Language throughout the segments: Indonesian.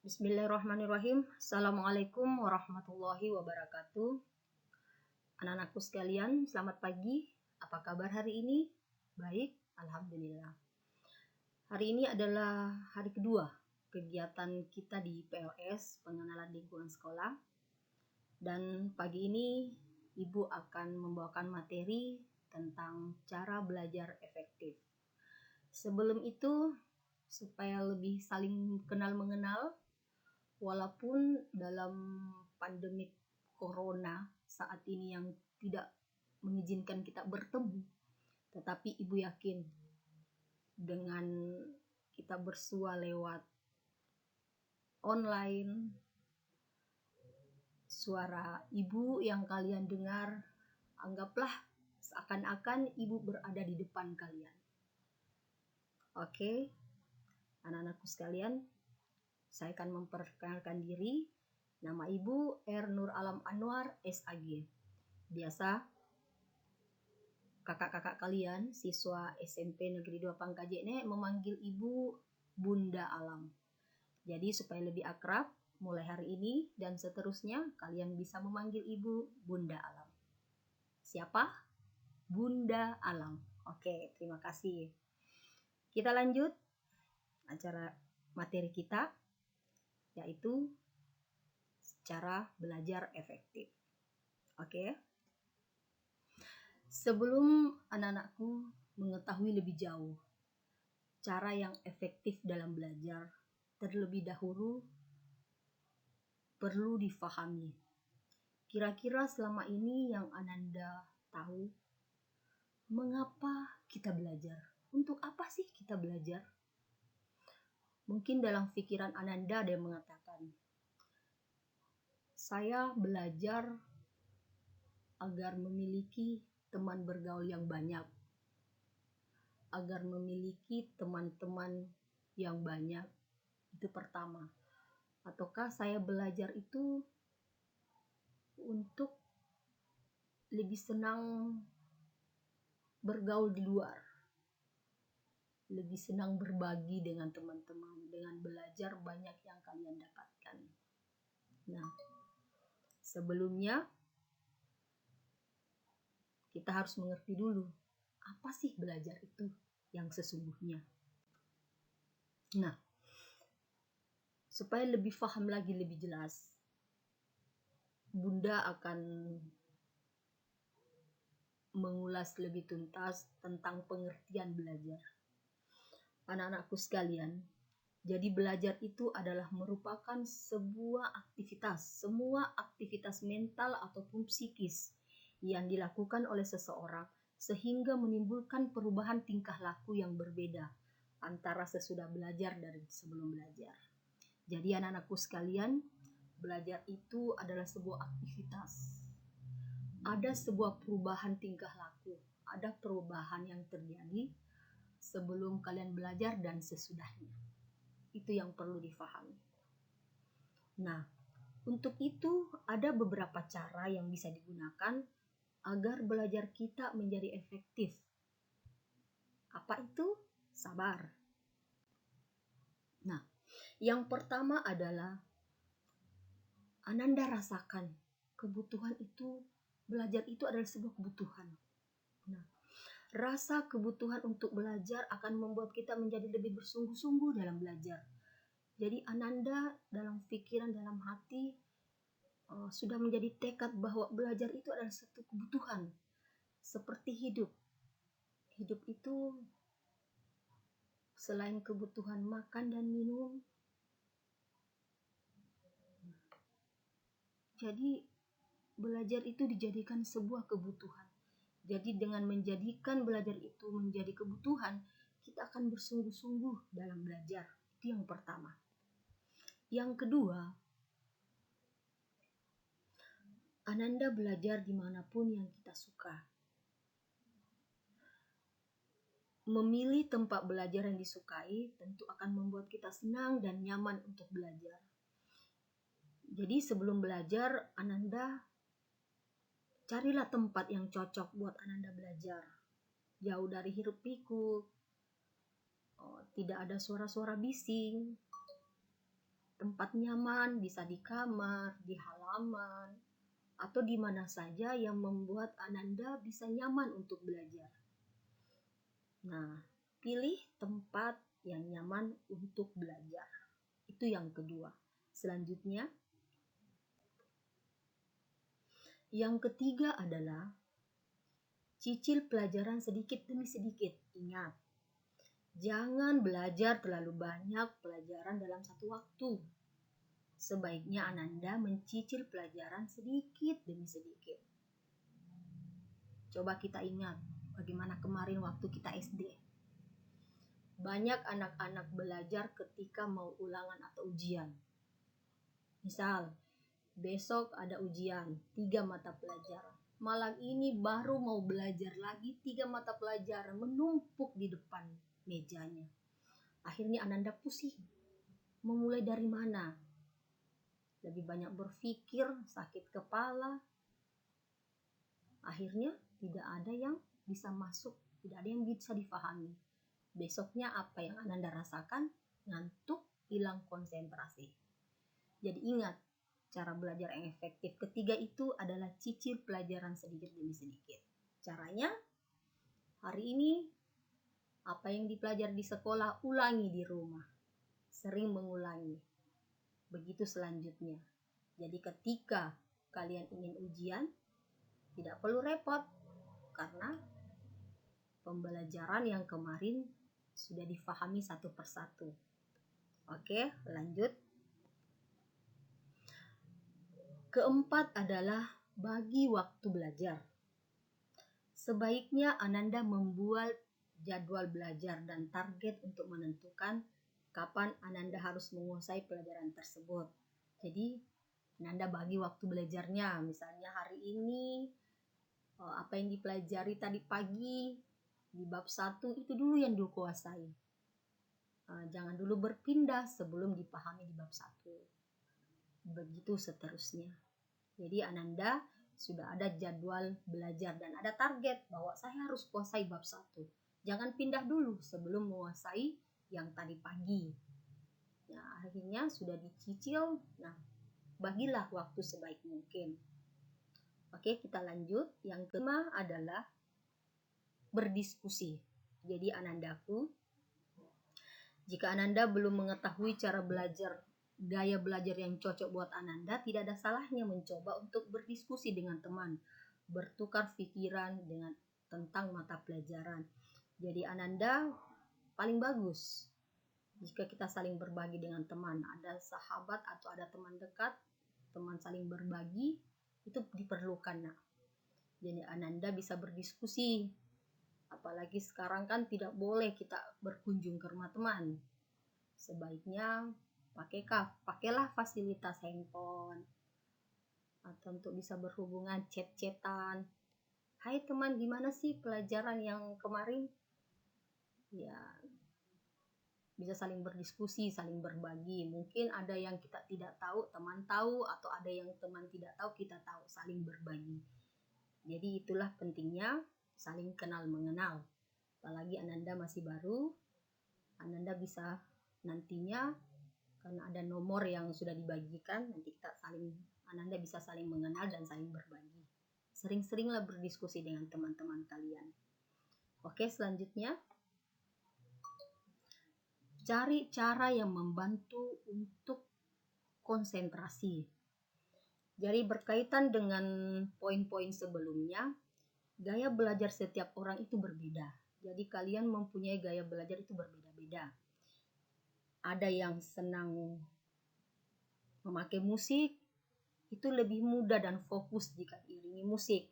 Bismillahirrahmanirrahim. Assalamualaikum warahmatullahi wabarakatuh. Anak-anakku sekalian, selamat pagi. Apa kabar hari ini? Baik, alhamdulillah. Hari ini adalah hari kedua kegiatan kita di PLS, pengenalan lingkungan sekolah. Dan pagi ini Ibu akan membawakan materi tentang cara belajar efektif. Sebelum itu, supaya lebih saling kenal-mengenal, walaupun dalam pandemi corona saat ini yang tidak mengizinkan kita bertemu, tetapi Ibu yakin dengan kita bersua lewat online, suara Ibu yang kalian dengar, anggaplah seakan-akan Ibu berada di depan kalian. Oke, anak-anakku sekalian, saya akan memperkenalkan diri. Nama Ibu R. Nur Alam Anwar, SAG. Biasa, kakak-kakak kalian, siswa SMP Negeri 2 Pangkajene, memanggil Ibu Bunda Alam. Jadi supaya lebih akrab, mulai hari ini dan seterusnya, kalian bisa memanggil Ibu Bunda Alam. Siapa? Bunda Alam. Oke, terima kasih. Kita lanjut acara materi kita, yaitu cara belajar efektif. Oke. Sebelum anak-anakku mengetahui lebih jauh cara yang efektif dalam belajar, terlebih dahulu perlu difahami. Kira-kira selama ini yang Ananda tahu, mengapa kita belajar? Untuk apa sih kita belajar? Mungkin dalam pikiran Ananda ada yang mengatakan, saya belajar agar memiliki teman bergaul yang banyak, agar memiliki teman-teman yang banyak. Itu pertama. Ataukah saya belajar itu untuk lebih senang bergaul di luar, lebih senang berbagi dengan teman-teman, dengan belajar banyak yang kalian dapatkan. Nah, sebelumnya kita harus mengerti dulu, apa sih belajar itu yang sesungguhnya. Nah, supaya lebih paham lagi, lebih jelas, Bunda akan mengulas lebih tuntas tentang pengertian belajar. Anak-anakku sekalian, jadi belajar itu adalah merupakan sebuah aktivitas, semua aktivitas mental ataupun psikis yang dilakukan oleh seseorang sehingga menimbulkan perubahan tingkah laku yang berbeda antara sesudah belajar dan sebelum belajar. Jadi anak-anakku sekalian, belajar itu adalah sebuah aktivitas. Ada sebuah perubahan tingkah laku, ada perubahan yang terjadi sebelum kalian belajar dan sesudahnya. Itu yang perlu difahami. Nah, untuk itu ada beberapa cara yang bisa digunakan agar belajar kita menjadi efektif. Apa itu? Sabar. Nah, yang pertama adalah Ananda rasakan kebutuhan itu, belajar itu adalah sebuah kebutuhan. Nah, rasa kebutuhan untuk belajar akan membuat kita menjadi lebih bersungguh-sungguh dalam belajar. Jadi Ananda dalam pikiran, dalam hati sudah menjadi tekad bahwa belajar itu adalah satu kebutuhan. Seperti hidup. Hidup itu selain kebutuhan makan dan minum, jadi belajar itu dijadikan sebuah kebutuhan. Jadi dengan menjadikan belajar itu menjadi kebutuhan, kita akan bersungguh-sungguh dalam belajar. Itu yang pertama. Yang kedua, Ananda belajar dimanapun yang kita suka. Memilih tempat belajar yang disukai tentu akan membuat kita senang dan nyaman untuk belajar. Jadi sebelum belajar, Ananda carilah tempat yang cocok buat Ananda belajar. Jauh dari hiruk pikuk, tidak ada suara-suara bising. Tempat nyaman bisa di kamar, di halaman, atau di mana saja yang membuat Ananda bisa nyaman untuk belajar. Nah, pilih tempat yang nyaman untuk belajar. Itu yang kedua. Selanjutnya, yang ketiga adalah cicil pelajaran sedikit demi sedikit. Ingat, jangan belajar terlalu banyak pelajaran dalam satu waktu. Sebaiknya Ananda mencicil pelajaran sedikit demi sedikit. Coba kita ingat bagaimana kemarin waktu kita SD. Banyak anak-anak belajar ketika mau ulangan atau ujian. Misal, besok ada ujian 3 mata pelajaran. Malam ini baru mau belajar lagi 3 mata pelajaran menumpuk di depan mejanya. Akhirnya Ananda pusing. Memulai dari mana? Lebih banyak berpikir, sakit kepala. Akhirnya tidak ada yang bisa masuk, tidak ada yang bisa difahami. Besoknya apa yang Ananda rasakan? Ngantuk, hilang konsentrasi. Jadi ingat, cara belajar yang efektif ketiga itu adalah cicil pelajaran sedikit demi sedikit. Caranya, hari ini apa yang dipelajari di sekolah ulangi di rumah. Sering mengulangi. Begitu selanjutnya. Jadi ketika kalian ingin ujian, tidak perlu repot. Karena pembelajaran yang kemarin sudah difahami satu persatu. Oke, lanjut. Keempat adalah bagi waktu belajar. Sebaiknya Ananda membuat jadwal belajar dan target untuk menentukan kapan Ananda harus menguasai pelajaran tersebut. Jadi, Ananda bagi waktu belajarnya. Misalnya hari ini, apa yang dipelajari tadi pagi, di bab 1 itu dulu yang dikuasai. Jangan dulu berpindah sebelum dipahami di bab 1. Begitu seterusnya. Jadi Ananda sudah ada jadwal belajar dan ada target bahwa saya harus kuasai bab 1. Jangan pindah dulu sebelum menguasai yang tadi pagi. Nah, akhirnya sudah dicicil. Nah, bagilah waktu sebaik mungkin. Oke, kita lanjut. Yang kelima adalah berdiskusi. Jadi Anandaku, jika Ananda belum mengetahui cara belajar, gaya belajar yang cocok buat Ananda, tidak ada salahnya mencoba untuk berdiskusi dengan teman, bertukar pikiran tentang mata pelajaran. Jadi Ananda paling bagus jika kita saling berbagi dengan teman. Ada sahabat atau ada teman dekat, teman saling berbagi, itu diperlukan. Nah, jadi Ananda bisa berdiskusi. Apalagi sekarang kan tidak boleh kita berkunjung ke rumah teman. Sebaiknya pakailah fasilitas handphone atau untuk bisa berhubungan chat-chatan. Hai teman, gimana sih pelajaran yang kemarin? Ya, bisa saling berdiskusi, saling berbagi. Mungkin ada yang kita tidak tahu, teman tahu, atau ada yang teman tidak tahu, kita tahu, saling berbagi. Jadi itulah pentingnya saling kenal mengenal. Apalagi Ananda masih baru, Ananda bisa nantinya karena ada nomor yang sudah dibagikan, nanti Ananda bisa saling mengenal dan saling berbagi. Sering-seringlah berdiskusi dengan teman-teman kalian. Oke, selanjutnya cari cara yang membantu untuk konsentrasi. Jadi berkaitan dengan poin-poin sebelumnya, gaya belajar setiap orang itu berbeda. Jadi kalian mempunyai gaya belajar itu berbeda-beda. Ada yang senang memakai musik, itu lebih mudah dan fokus jika diiringi musik.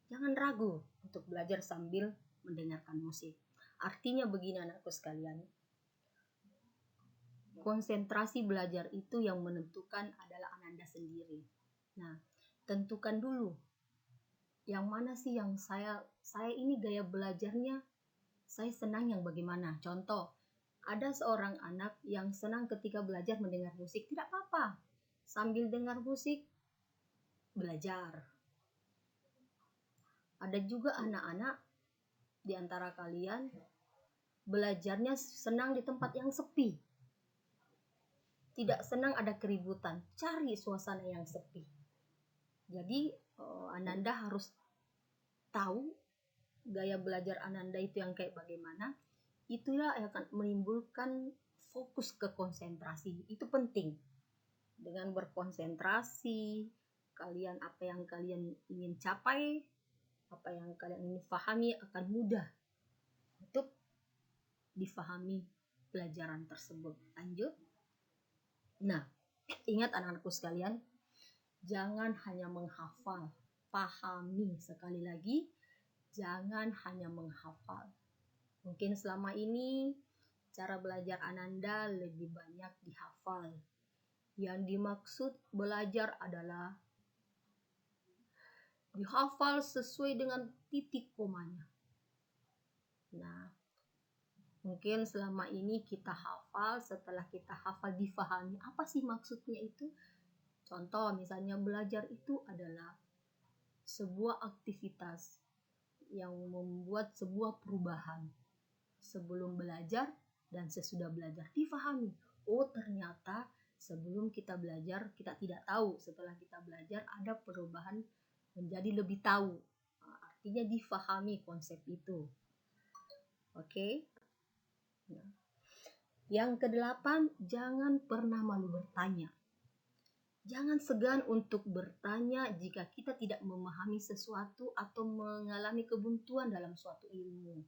Jangan ragu untuk belajar sambil mendengarkan musik. Artinya begini anakku sekalian, konsentrasi belajar itu yang menentukan adalah Ananda sendiri. Nah, tentukan dulu yang mana sih yang saya ini gaya belajarnya, saya senang yang bagaimana. Contoh, ada seorang anak yang senang ketika belajar mendengar musik, tidak apa-apa. Sambil dengar musik, belajar. Ada juga anak-anak di antara kalian belajarnya senang di tempat yang sepi. tidak senang ada keributan, cari suasana yang sepi. Jadi Ananda harus tahu gaya belajar Ananda itu yang kayak bagaimana. Itulah yang akan menimbulkan fokus ke konsentrasi. Itu penting. Dengan berkonsentrasi, kalian apa yang kalian ingin capai, apa yang kalian ingin pahami akan mudah untuk difahami pelajaran tersebut. Lanjut. Nah, ingat anak-anakku sekalian, jangan hanya menghafal, pahami. Sekali lagi, jangan hanya menghafal. Mungkin selama ini cara belajar Ananda lebih banyak dihafal. Yang dimaksud belajar adalah dihafal sesuai dengan titik komanya. Nah, mungkin selama ini kita hafal, setelah kita hafal difahami apa sih maksudnya itu. Contoh misalnya belajar itu adalah sebuah aktivitas yang membuat sebuah perubahan. Sebelum belajar dan sesudah belajar difahami. Oh ternyata sebelum kita belajar kita tidak tahu, setelah kita belajar ada perubahan menjadi lebih tahu. Artinya difahami konsep itu. Oke. Nah. Yang kedelapan, jangan pernah malu bertanya. Jangan segan untuk bertanya jika kita tidak memahami sesuatu atau mengalami kebuntuan dalam suatu ilmu.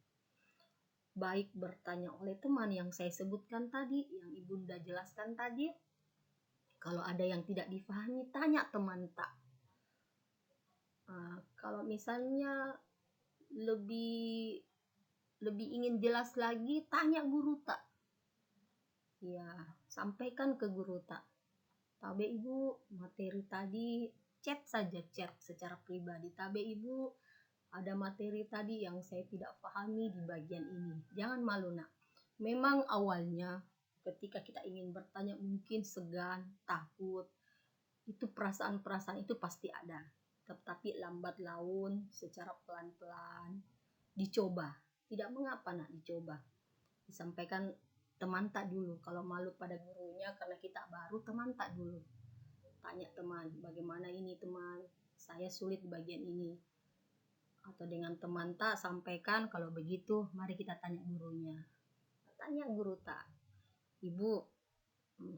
Baik bertanya oleh teman yang saya sebutkan tadi, yang Ibunda jelaskan tadi. Kalau ada yang tidak difahami, tanya teman tak. Kalau misalnya lebih ingin jelas lagi, tanya guru tak. Ya, sampaikan ke guru tak. Tabe Ibu, materi tadi chat secara pribadi. Tabe Ibu, ada materi tadi yang saya tidak pahami di bagian ini. Jangan malu nak. Memang awalnya ketika kita ingin bertanya mungkin segan, takut. Itu perasaan-perasaan itu pasti ada. Tetapi lambat laun secara pelan-pelan dicoba. Tidak mengapa nak dicoba. Disampaikan teman tak dulu. Kalau malu pada gurunya karena kita baru, teman tak dulu. Tanya teman, bagaimana ini teman? Saya sulit di bagian ini. Atau dengan teman tak sampaikan, kalau begitu mari kita tanya gurunya. Tanya guru tak, Ibu,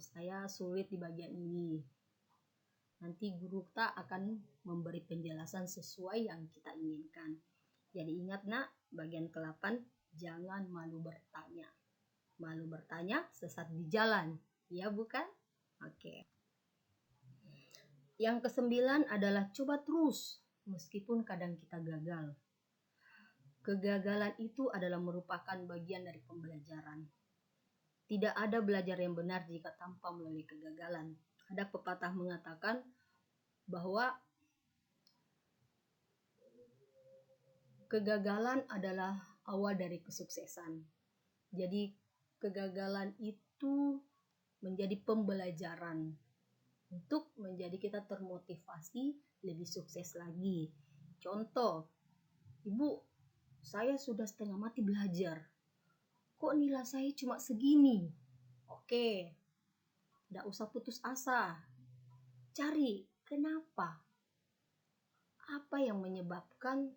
saya sulit di bagian ini. Nanti guru tak akan memberi penjelasan sesuai yang kita inginkan. Jadi ingat nak, bagian ke-8, jangan malu bertanya. Malu bertanya sesat di jalan, ya bukan? Oke. Yang ke-9 adalah coba terus, meskipun kadang kita gagal. Kegagalan itu adalah merupakan bagian dari pembelajaran. Tidak ada belajar yang benar jika tanpa melalui kegagalan. Ada pepatah mengatakan bahwa kegagalan adalah awal dari kesuksesan. Jadi kegagalan itu menjadi pembelajaran untuk menjadi kita termotivasi lebih sukses lagi. Contoh, Ibu, saya sudah setengah mati belajar. Kok nilai saya cuma segini? Oke, tidak usah putus asa. Cari kenapa. Apa yang menyebabkan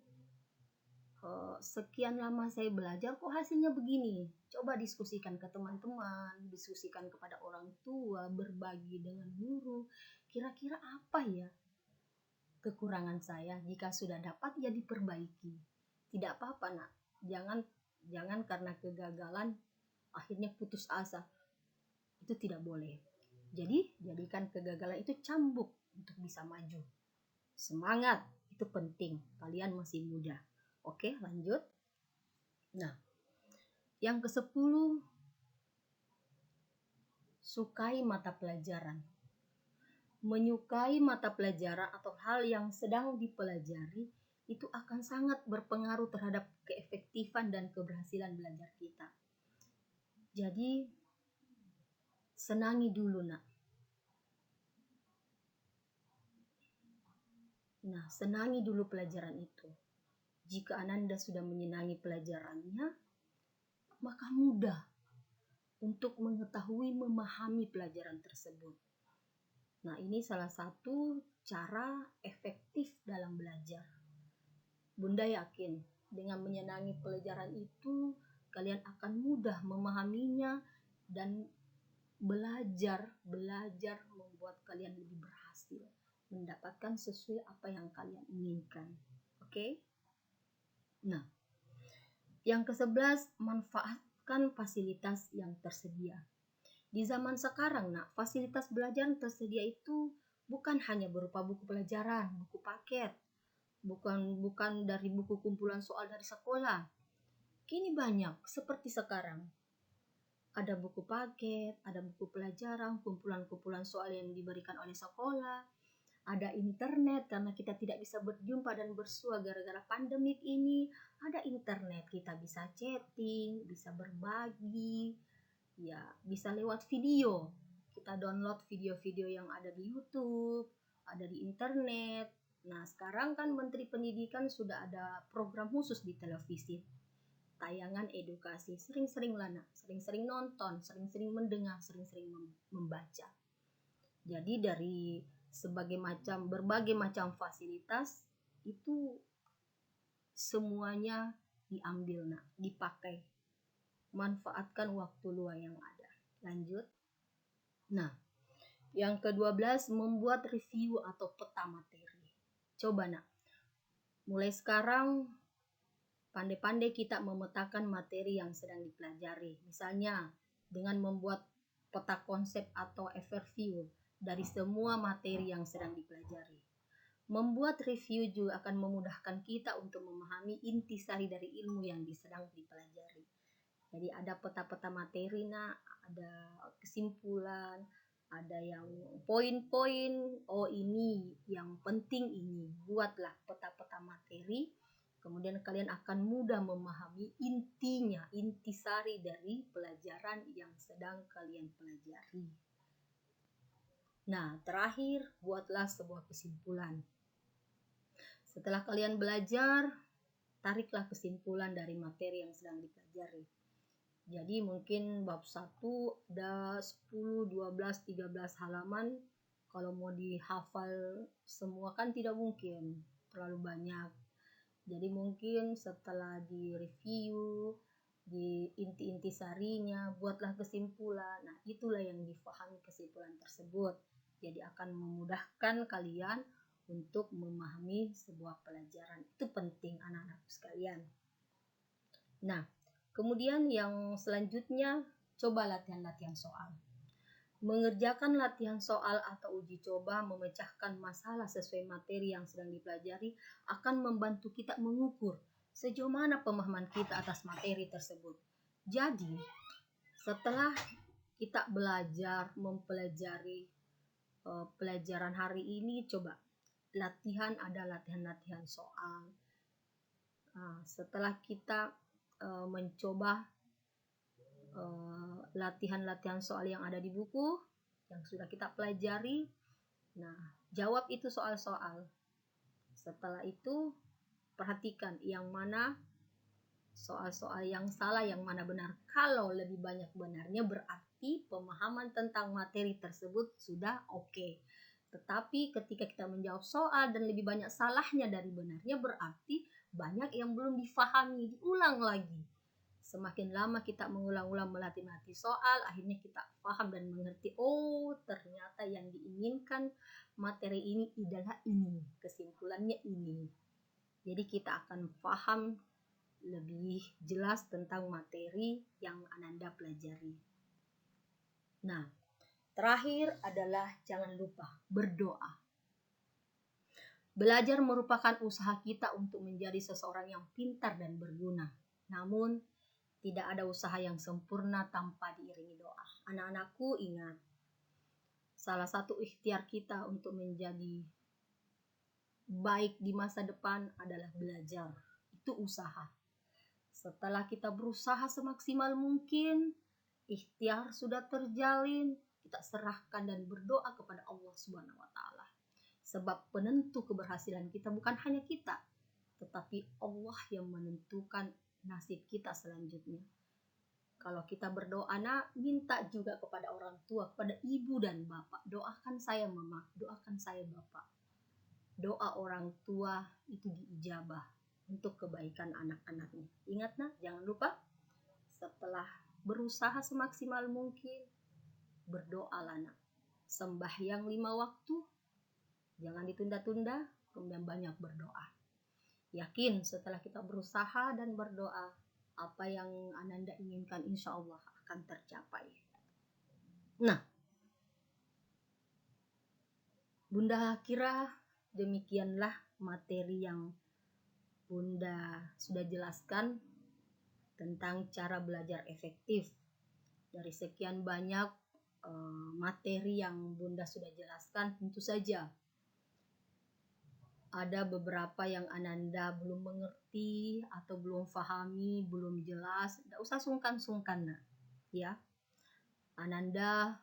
sekian lama saya belajar kok hasilnya begini. Coba diskusikan ke teman-teman, diskusikan kepada orang tua, berbagi dengan guru. Kira-kira apa ya kekurangan saya? Jika sudah dapat ya diperbaiki. Tidak apa-apa nak. Jangan karena kegagalan akhirnya putus asa. Itu tidak boleh. Jadi jadikan kegagalan itu cambuk untuk bisa maju. Semangat, itu penting. Kalian masih muda. Oke, lanjut. Nah, yang ke-10, sukai mata pelajaran. Menyukai mata pelajaran atau hal yang sedang dipelajari itu akan sangat berpengaruh terhadap keefektifan dan keberhasilan belajar kita. Jadi, senangi dulu nak. Nah, senangi dulu pelajaran itu. Jika Ananda sudah menyenangi pelajarannya, maka mudah untuk mengetahui, memahami pelajaran tersebut. Nah, ini salah satu cara efektif dalam belajar. Bunda yakin dengan menyenangi pelajaran itu, kalian akan mudah memahaminya dan belajar membuat kalian lebih berhasil mendapatkan sesuai apa yang kalian inginkan. Oke? Nah, yang ke-11, manfaatkan fasilitas yang tersedia. Di zaman sekarang, fasilitas belajar yang tersedia itu bukan hanya berupa buku pelajaran, buku paket, bukan dari buku kumpulan soal dari sekolah. Kini banyak seperti sekarang. Ada buku paket, ada buku pelajaran, kumpulan-kumpulan soal yang diberikan oleh sekolah. Ada internet karena kita tidak bisa berjumpa dan bersua gara-gara pandemik ini. Ada internet, kita bisa chatting, bisa berbagi, ya bisa lewat video. Kita download video-video yang ada di YouTube, ada di internet. Nah, sekarang kan Menteri Pendidikan sudah ada program khusus di televisi. Tayangan edukasi, sering-sering nonton, sering-sering mendengar, sering-sering membaca. Jadi dari berbagai macam fasilitas itu semuanya diambil, dipakai. Manfaatkan waktu luang yang ada. Lanjut. Nah, yang ke-12, membuat review atau peta materi. Coba mulai sekarang pandai-pandai kita memetakan materi yang sedang dipelajari. Misalnya dengan membuat peta konsep atau overview dari semua materi yang sedang dipelajari. Membuat review juga akan memudahkan kita untuk memahami intisari dari ilmu yang sedang dipelajari. Jadi ada peta-peta materi, ada kesimpulan, ada yang poin-poin, ini yang penting ini. Buatlah peta-peta materi, kemudian kalian akan mudah memahami intisari dari pelajaran yang sedang kalian pelajari. Nah, terakhir, buatlah sebuah kesimpulan. Setelah kalian belajar, tariklah kesimpulan dari materi yang sedang dipelajari. Jadi mungkin bab 1 ada 10, 12, 13 halaman. Kalau mau dihafal semua kan tidak mungkin, terlalu banyak. Jadi mungkin setelah di-review, di inti-inti sarinya, buatlah kesimpulan. Nah, itulah yang difahami kesimpulan tersebut. Jadi akan memudahkan kalian untuk memahami sebuah pelajaran. Itu penting anak-anak sekalian. Nah, kemudian yang selanjutnya, coba latihan-latihan soal. Mengerjakan latihan soal atau uji coba memecahkan masalah sesuai materi yang sedang dipelajari akan membantu kita mengukur sejauh mana pemahaman kita atas materi tersebut. Jadi, setelah kita belajar mempelajari pelajaran hari ini, coba ada latihan-latihan soal. Setelah kita mencoba latihan-latihan soal yang ada di buku yang sudah kita pelajari, jawab itu soal-soal. Setelah itu perhatikan yang mana soal-soal yang salah, yang mana benar. Kalau lebih banyak benarnya berarti pemahaman tentang materi tersebut sudah oke. Tetapi ketika kita menjawab soal dan lebih banyak salahnya dari benarnya, berarti banyak yang belum difahami, diulang lagi. Semakin lama kita mengulang-ulang melatih soal, akhirnya kita paham dan mengerti, ternyata yang diinginkan materi ini adalah ini, kesimpulannya ini. Jadi kita akan paham lebih jelas tentang materi yang Ananda pelajari. Nah, terakhir adalah jangan lupa berdoa. Belajar merupakan usaha kita untuk menjadi seseorang yang pintar dan berguna. Namun, tidak ada usaha yang sempurna tanpa diiringi doa. Anak-anakku, ingat, salah satu ikhtiar kita untuk menjadi baik di masa depan adalah belajar. Itu usaha. Setelah kita berusaha semaksimal mungkin, ikhtiar sudah terjalin, kita serahkan dan berdoa kepada Allah Subhanahu wa taala. Sebab penentu keberhasilan kita bukan hanya kita, tetapi Allah yang menentukan nasib kita selanjutnya. Kalau kita berdoa, nak, minta juga kepada orang tua, kepada ibu dan bapak. Doakan saya mama, doakan saya bapak. Doa orang tua itu diijabah untuk kebaikan anak-anaknya. Ingat nak, jangan lupa setelah berusaha semaksimal mungkin, berdoalah nak. Sembahyang 5 waktu, jangan ditunda-tunda, kemudian banyak berdoa. Yakin setelah kita berusaha dan berdoa, apa yang Ananda inginkan insya Allah akan tercapai. Nah, Bunda kira demikianlah materi yang Bunda sudah jelaskan tentang cara belajar efektif. Dari sekian banyak materi yang Bunda sudah jelaskan, tentu saja ada beberapa yang Ananda belum mengerti atau belum pahami, belum jelas. Tidak usah sungkan-sungkan, nah. Ya, Ananda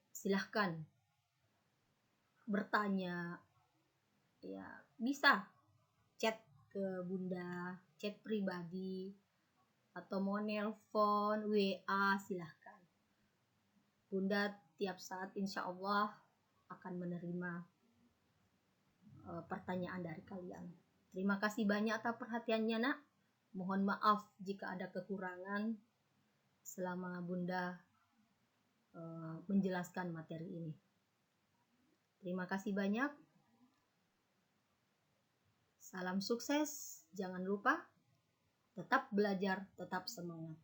silahkan bertanya. Ya, bisa chat ke Bunda, chat pribadi, atau mau nelpon, WA, silahkan. Bunda tiap saat insya Allah akan menerima pertanyaan dari kalian. Terima kasih banyak atas perhatiannya, nak. Mohon maaf jika ada kekurangan selama Bunda menjelaskan materi ini. Terima kasih banyak. Salam sukses. Jangan lupa tetap belajar, tetap semangat.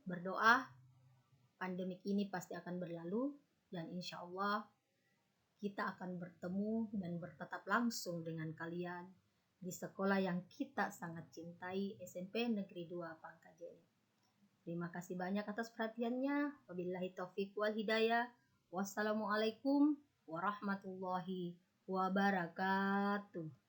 Berdoa, pandemik ini pasti akan berlalu dan insya Allah kita akan bertemu dan bertatap langsung dengan kalian di sekolah yang kita sangat cintai, SMP Negeri 2 Pangkajene. Terima kasih banyak atas perhatiannya. Wabillahi taufiq wal hidayah. Wassalamualaikum warahmatullahi wabarakatuh.